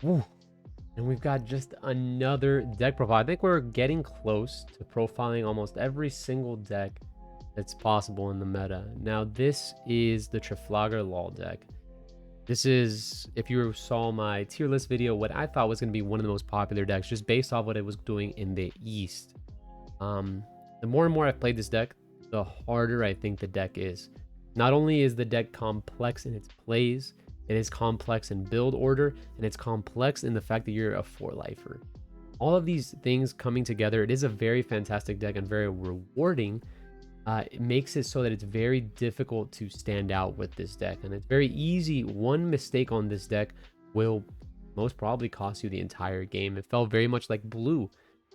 Ooh. And we've got just another deck profile. I think we're getting close to profiling almost every single deck that's possible in the meta. Now, this is the Trafalgar Law deck. This is, if you saw my tier list video, what I thought was going to be one of the most popular decks, just based off what it was doing in the East. The more and more I've played this deck, the harder I think the deck is. Not only is the deck complex in its plays, it is complex in build order, and it's complex in the fact that you're a 4-lifer. All of these things coming together, it is a very fantastic deck and very rewarding. It makes it so that it's very difficult to stand out with this deck, and it's very easy. One mistake on this deck will most probably cost you the entire game. It felt very much like blue,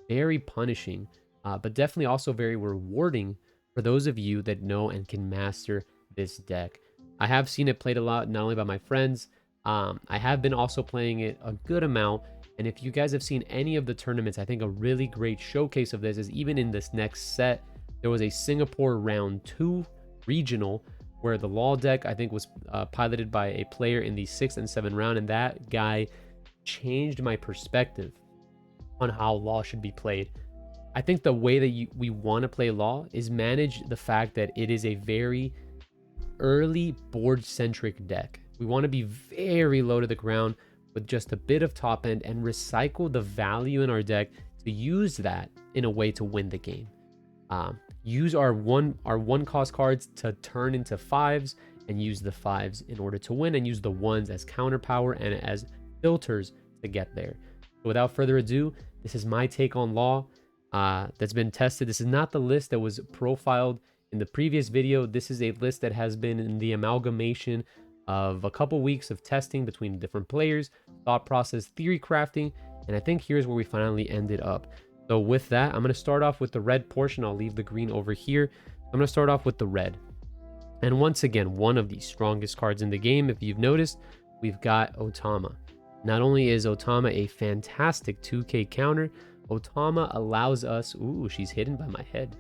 very punishing, but definitely also very rewarding for those of you that know and can master this deck. I have seen it played a lot, not only by my friends. I have been also playing it a good amount, and if you guys have seen any of the tournaments, I think a really great showcase of this is even in this next set. There was a Singapore round 2 regional where the Law deck, I think, was piloted by a player in the 6th and 7th round, and that guy changed my perspective on how Law should be played. I think the way that we want to play Law is manage the fact that it is a very early board-centric deck. We want to be very low to the ground with just a bit of top end and recycle the value in our deck to use that in a way to win the game. Use our one cost cards to turn into 5s, and use the 5s in order to win, and use the 1s as counter power and as filters to get there. So without further ado, this is my take on Law that's been tested. This is not the list that was profiled in the previous video. This is a list that has been in the amalgamation of a couple weeks of testing between different players, thought process, theory crafting, and I think here's where we finally ended up. So with that, I'm going to start off with the red portion. I'll leave the green over here. I'm going to start off with the red. And once again, one of the strongest cards in the game. If you've noticed, we've got Otama. Not only is Otama a fantastic 2k counter, Otama allows us... Ooh, she's hidden by my head.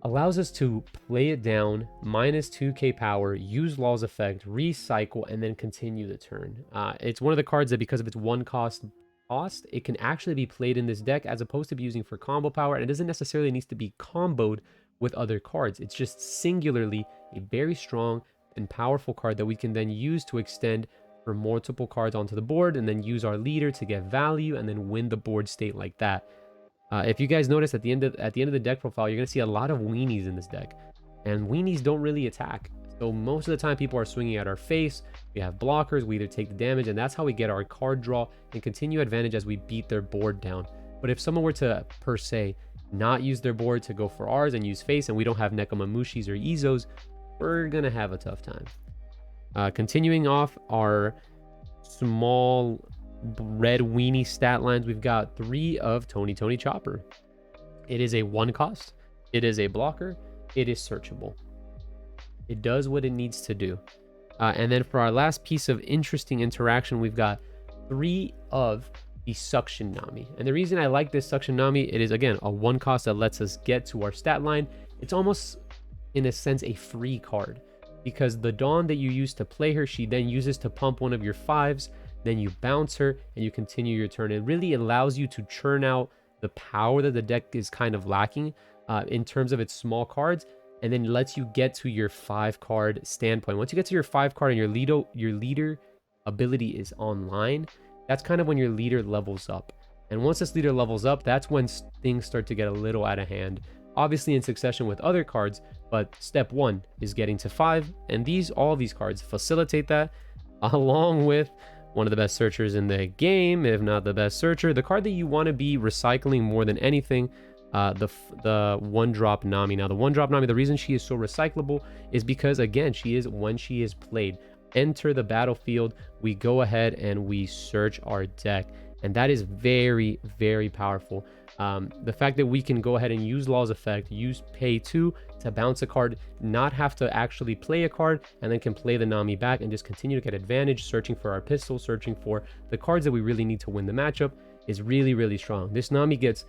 Allows us to play it down, minus 2k power, use Law's effect, recycle, and then continue the turn. It's one of the cards that, because of its one cost, it can actually be played in this deck as opposed to be using for combo power, and it doesn't necessarily need to be comboed with other cards. It's just singularly a very strong and powerful card that we can then use to extend for multiple cards onto the board, and then use our leader to get value and then win the board state like that. If you guys notice at the end of the deck profile, you're going to see a lot of weenies in this deck, and weenies don't really attack. So most of the time people are swinging at our face. We have blockers, we either take the damage, and that's how we get our card draw and continue advantage as we beat their board down. But if someone were to, per se, not use their board to go for ours and use face, and we don't have Nekomamushis or Izos, we're going to have a tough time. Continuing off our small red weenie stat lines, we've got 3 of Tony Chopper. It is a 1 cost, it is a blocker, it is searchable. It does what it needs to do. And then for our last piece of interesting interaction, we've got 3 of the Suction Nami. And the reason I like this Suction Nami, it is, again, a 1 cost that lets us get to our stat line. It's almost, in a sense, a free card, because the Dawn that you use to play her, she then uses to pump one of your 5s, then you bounce her, and you continue your turn. It really allows you to churn out the power that the deck is kind of lacking in terms of its small cards, and then lets you get to your 5-card standpoint. Once you get to your 5-card and your leader ability is online, that's kind of when your leader levels up. And once this leader levels up, that's when things start to get a little out of hand. Obviously in succession with other cards, but step 1 is getting to 5, and all these cards facilitate that, along with one of the best searchers in the game, if not the best searcher, the card that you want to be recycling more than anything, the 1-drop Nami. Now, the 1-drop Nami, the reason she is so recyclable is because, again, when she is played, enter the battlefield, we go ahead and we search our deck, and that is very, very powerful. The fact that we can go ahead and use Law's effect, use pay 2 to bounce a card, not have to actually play a card, and then can play the Nami back and just continue to get advantage, searching for our pistol, searching for the cards that we really need to win the matchup, is really, really strong. This Nami gets,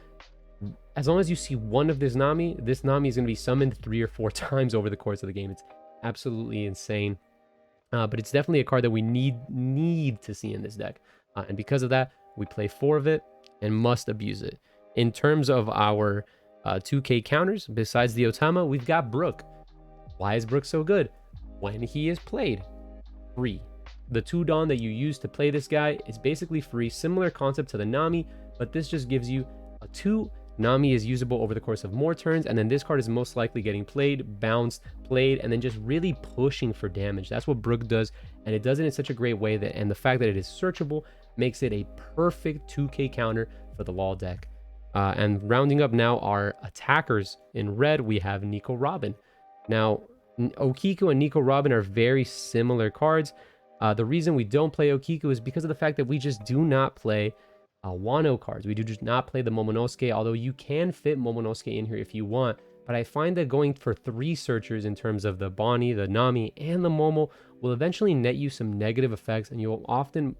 as long as you see one of this Nami is going to be summoned 3 or 4 times over the course of the game. It's absolutely insane. But it's definitely a card that we need to see in this deck. And because of that, we play 4 of it and must abuse it. In terms of our 2K counters, besides the Otama, we've got Brook. Why is Brook so good? When he is played, free. The 2 Dawn that you use to play this guy is basically free. Similar concept to the Nami, but this just gives you a 2. Nami is usable over the course of more turns, and then this card is most likely getting played, bounced, played, and then just really pushing for damage. That's what Brook does, and it does it in such a great way that, and the fact that it is searchable makes it a perfect 2K counter for the Law deck. And rounding up now our attackers in red, we have Nico Robin. Now, Okiku and Nico Robin are very similar cards. The reason we don't play Okiku is because of the fact that we just do not play Wano cards. We do just not play the Momonosuke, although you can fit Momonosuke in here if you want. But I find that going for 3 searchers in terms of the Bonnie, the Nami, and the Momo will eventually net you some negative effects, and you'll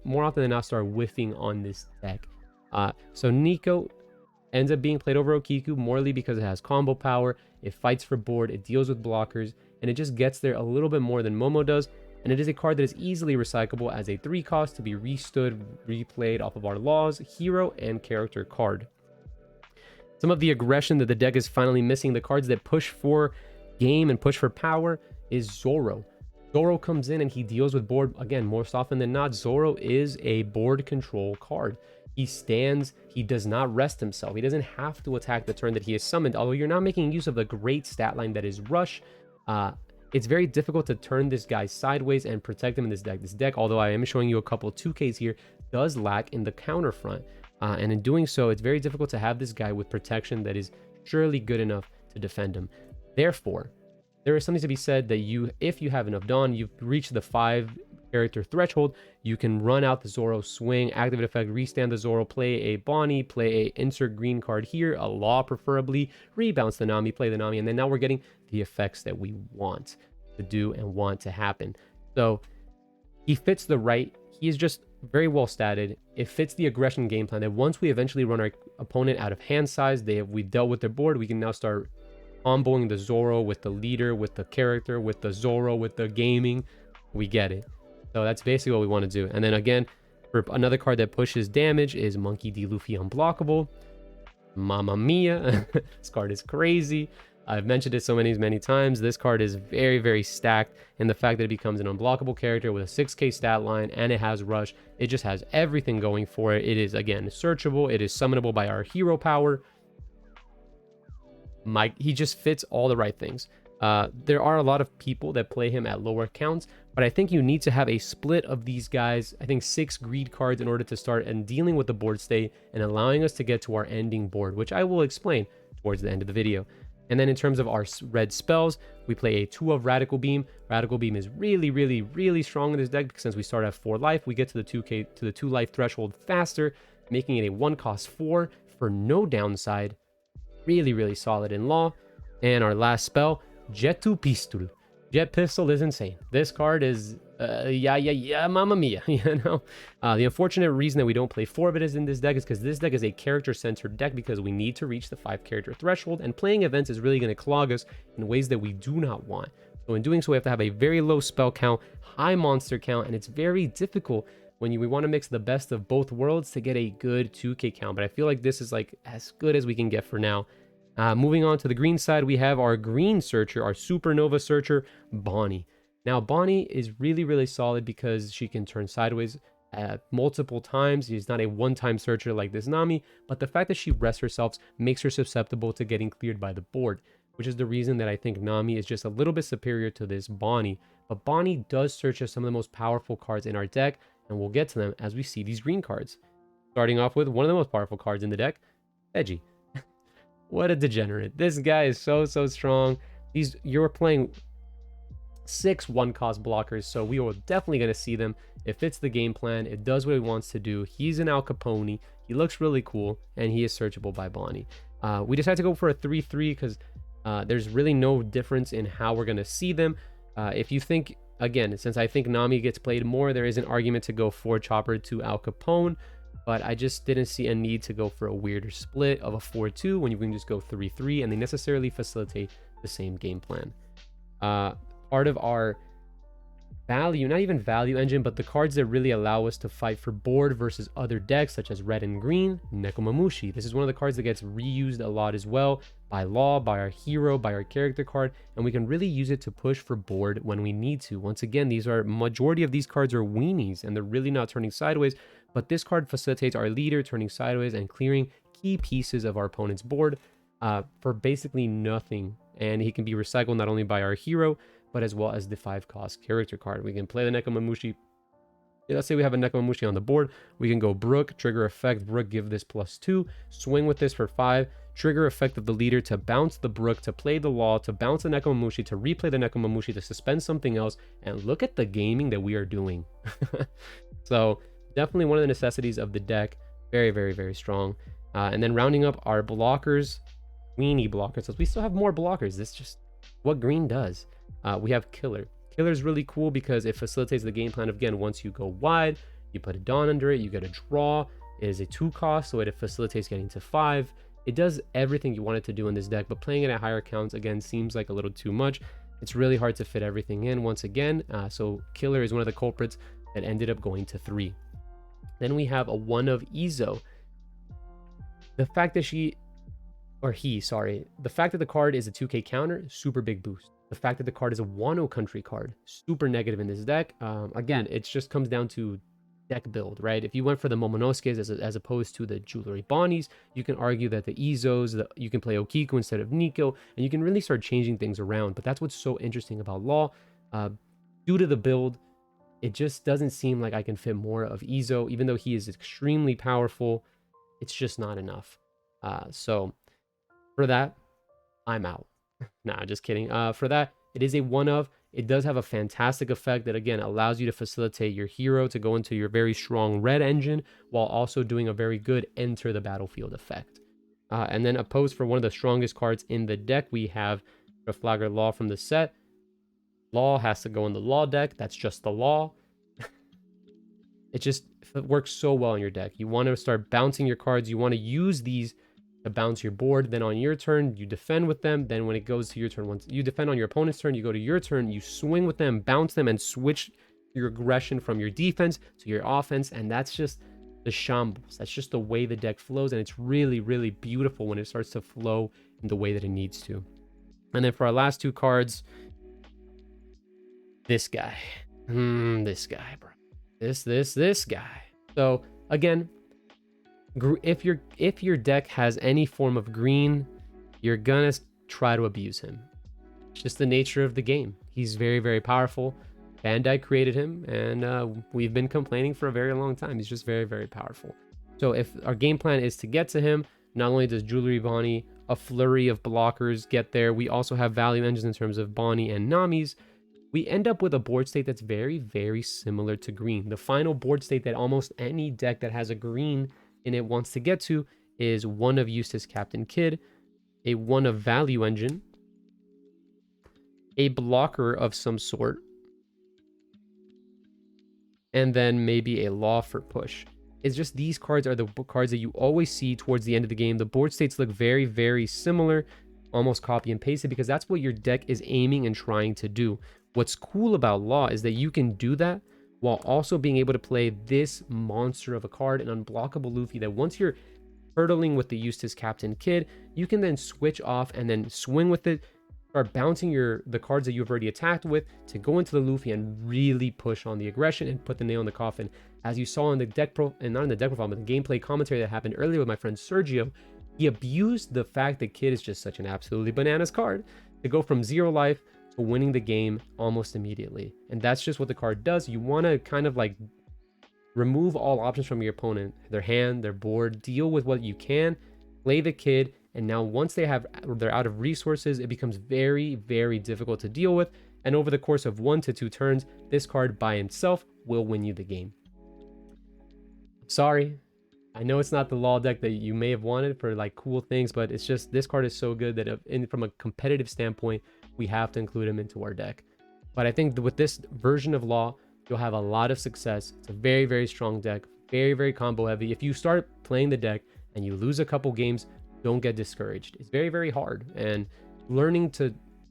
more often than not, start whiffing on this deck. So Nico ends up being played over Okiku morely because it has combo power, it fights for board, it deals with blockers, and it just gets there a little bit more than Momo does. And it is a card that is easily recyclable as a 3 cost to be restood, replayed off of our Laws, hero, and character card. Some of the aggression that the deck is finally missing, the cards that push for game and push for power, is Zoro. Zoro comes in and he deals with board. Again, most often than not, Zoro is a board control card. He stands, he does not rest himself. He doesn't have to attack the turn that he is summoned, although you're not making use of the great stat line that is Rush. It's very difficult to turn this guy sideways and protect him in this deck. This deck, although I am showing you a couple of 2Ks here, does lack in the counter front. And in doing so, it's very difficult to have this guy with protection that is surely good enough to defend him. Therefore, there is something to be said that if you have enough Dawn, you've reached the 5 character threshold, you can run out the Zoro, swing, activate effect, restand the Zoro, play a Bonnie, play a insert green card here, a Law preferably, rebounce the Nami, play the Nami, and then now we're getting the effects that we want to do and want to happen. So he fits the right, he is just very well statted. It fits the aggression game plan that once we eventually run our opponent out of hand size, we've dealt with their board, we can now start comboing the Zoro with the leader, with the character, with the Zoro, with the gaming. We get it. So that's basically what we want to do. And then again, for another card that pushes damage is Monkey D. Luffy Unblockable. Mamma mia. This card is crazy. I've mentioned it so many times. This card is very, very stacked in the fact that it becomes an unblockable character with a 6K stat line, and it has Rush. It just has everything going for it. It is, again, searchable. It is summonable by our hero power. He just fits all the right things. There are a lot of people that play him at lower counts, but I think you need to have a split of these guys. I think 6 greed cards in order to start and dealing with the board state and allowing us to get to our ending board, which I will explain towards the end of the video. And then in terms of our red spells, we play a 2 of Radical Beam. Radical Beam is really strong in this deck because since we start at 4 life, we get to the 2 life threshold faster, making it a 1 cost 4 for no downside. Really solid in Law. And our last spell, Jetu Pistol. Jet Pistol is insane. This card is mamma mia, you know. The unfortunate reason that we don't play 4 of it in this deck is because this deck is a character-centered deck because we need to reach the 5 character threshold, and playing events is really going to clog us in ways that we do not want. So in doing so, we have to have a very low spell count, high monster count, and it's very difficult when we want to mix the best of both worlds to get a good 2K count. But I feel like this is like as good as we can get for now. Moving on to the green side, we have our green searcher, our supernova searcher, Bonnie. Now, Bonnie is really solid because she can turn sideways multiple times. She's not a one-time searcher like this Nami, but the fact that she rests herself makes her susceptible to getting cleared by the board, which is the reason that I think Nami is just a little bit superior to this Bonnie. But Bonnie does search as some of the most powerful cards in our deck, and we'll get to them as we see these green cards. Starting off with one of the most powerful cards in the deck, Veggie. What a degenerate. This guy is so strong. You're playing 6 1-cost blockers, so we are definitely going to see them. It fits the game plan. It does what it wants to do. He's an Al Capone. He looks really cool, and he is searchable by Bonnie. We decided to go for a 3-3 because there's really no difference in how we're going to see them. If you think, again, since I think Nami gets played more, there is an argument to go 4 Chopper to Al Capone. But I just didn't see a need to go for a weirder split of a 4-2 when you can just go 3-3 and they necessarily facilitate the same game plan. Part of our value, not even value engine, but the cards that really allow us to fight for board versus other decks such as red and green. Nekomamushi. This is one of the cards that gets reused a lot as well by Law, by our hero, by our character card, and we can really use it to push for board when we need to. Once again, majority of these cards are weenies and they're really not turning sideways, but this card facilitates our leader turning sideways and clearing key pieces of our opponent's board for basically nothing. And he can be recycled not only by our hero, but as well as the 5-cost character card. We can play the Nekomamushi. Let's say we have a Nekomamushi on the board. We can go Brook, trigger effect, Brook, give this +2, swing with this for 5, trigger effect of the leader to bounce the Brook, to play the Law, to bounce the Nekomamushi, to replay the Nekomamushi, to suspend something else, and look at the gaming that we are doing. So definitely one of the necessities of the deck. Very, very, very strong. And then rounding up our blockers, weenie blockers. So we still have more blockers. This is just what green does. We have Killer. Killer is really cool because it facilitates the game plan of, again, once you go wide, you put a Dawn under it, you get a draw. It is a 2-cost, so it facilitates getting to 5. It does everything you want it to do in this deck, but playing it at higher counts, again, seems like a little too much. It's really hard to fit everything in once again. So Killer is one of the culprits that ended up going to 3. Then we have a 1 of Izo. The fact that the fact that the card is a 2k counter, super big boost. The fact that the card is a Wano country card, super negative in this deck. Again, it just comes down to deck build, right? If you went for the Momonosuke's as opposed to the Jewelry Bonnies, you can argue that the Izos, you can play Okiku instead of Nico, and you can really start changing things around. But that's what's so interesting about Law. Due to the build, it just doesn't seem like I can fit more of Izo, even though he is extremely powerful. It's just not enough. So for that, I'm out. Nah, just kidding. For that, it is a 1 of. It does have a fantastic effect that, again, allows you to facilitate your hero to go into your very strong red engine while also doing a very good enter the battlefield effect. And then opposed for one of the strongest cards in the deck, we have Trafalgar Law from the set. Law has to go in the Law deck. That's just the Law. It works so well in your deck. You want to start bouncing your cards. You want to use these to bounce your board. Then on your turn, you defend with them. Then when it goes to your turn, once you defend on your opponent's turn, you go to your turn, you swing with them, bounce them, and switch your aggression from your defense to your offense. And that's just the shambles. That's just the way the deck flows. And it's really, really beautiful when it starts to flow in the way that it needs to. And then for our last 2 cards, this guy. This guy, bro. This guy. So again, if your deck has any form of green, you're gonna try to abuse him. It's just the nature of the game. He's very, very powerful. Bandai created him, and we've been complaining for a very long time. He's just very, very powerful. So if our game plan is to get to him, not only does Jewelry Bonnie, a flurry of blockers get there, we also have value engines in terms of Bonnie and Nami's. We end up with a board state that's very, very similar to green. The final board state that almost any deck that has a green in it wants to get to is 1 of Eustace Captain Kidd, a 1 of Value Engine, a blocker of some sort, and then maybe a Law for push. It's just these cards are the cards that you always see towards the end of the game. The board states look very, very similar, almost copy and pasted, because that's what your deck is aiming and trying to do. What's cool about Law is that you can do that while also being able to play this monster of a card, an unblockable Luffy, that once you're hurdling with the Eustace Captain Kidd, you can then switch off and then swing with it, start bouncing the cards that you've already attacked with to go into the Luffy and really push on the aggression and put the nail in the coffin. As you saw in the deck and not in the deck profile, but the gameplay commentary that happened earlier with my friend Sergio, he abused the fact that Kidd is just such an absolutely bananas card to go from 0 life to winning the game almost immediately. And that's just what the card does. You want to kind of like remove all options from your opponent, their hand, their board, deal with what you can, play the Kidd, and now once they're out of resources, it becomes very, very difficult to deal with. And over the course of 1 to 2 turns, this card by himself will win you the game. Sorry, I know it's not the Law deck that you may have wanted for like cool things, but it's just this card is so good that from a competitive standpoint, we have to include him into our deck. But I think with this version of Law, you'll have a lot of success. It's a very, very strong deck, very, very combo heavy. If you start playing the deck and you lose a couple games, don't get discouraged. It's very, very hard, and learning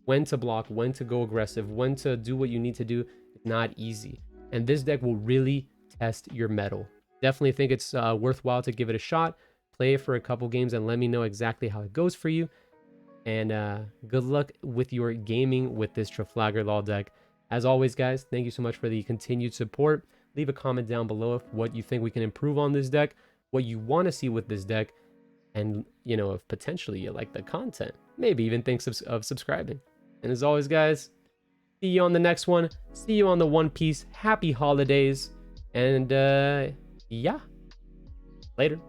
when to block, when to go aggressive, when to do what you need to do, Not easy. And this deck will really test your mettle. Definitely think it's worthwhile to give it a shot. Play it for a couple games and let me know exactly how it goes for you. And good luck with your gaming with this Trafalgar Law deck. As always, guys, thank you so much for the continued support. Leave a comment down below of what you think we can improve on this deck, what you want to see with this deck, and, you know, if potentially you like the content, maybe even think of subscribing. And as always, guys, see you on the next one. See you on the One Piece. Happy holidays. And yeah, later.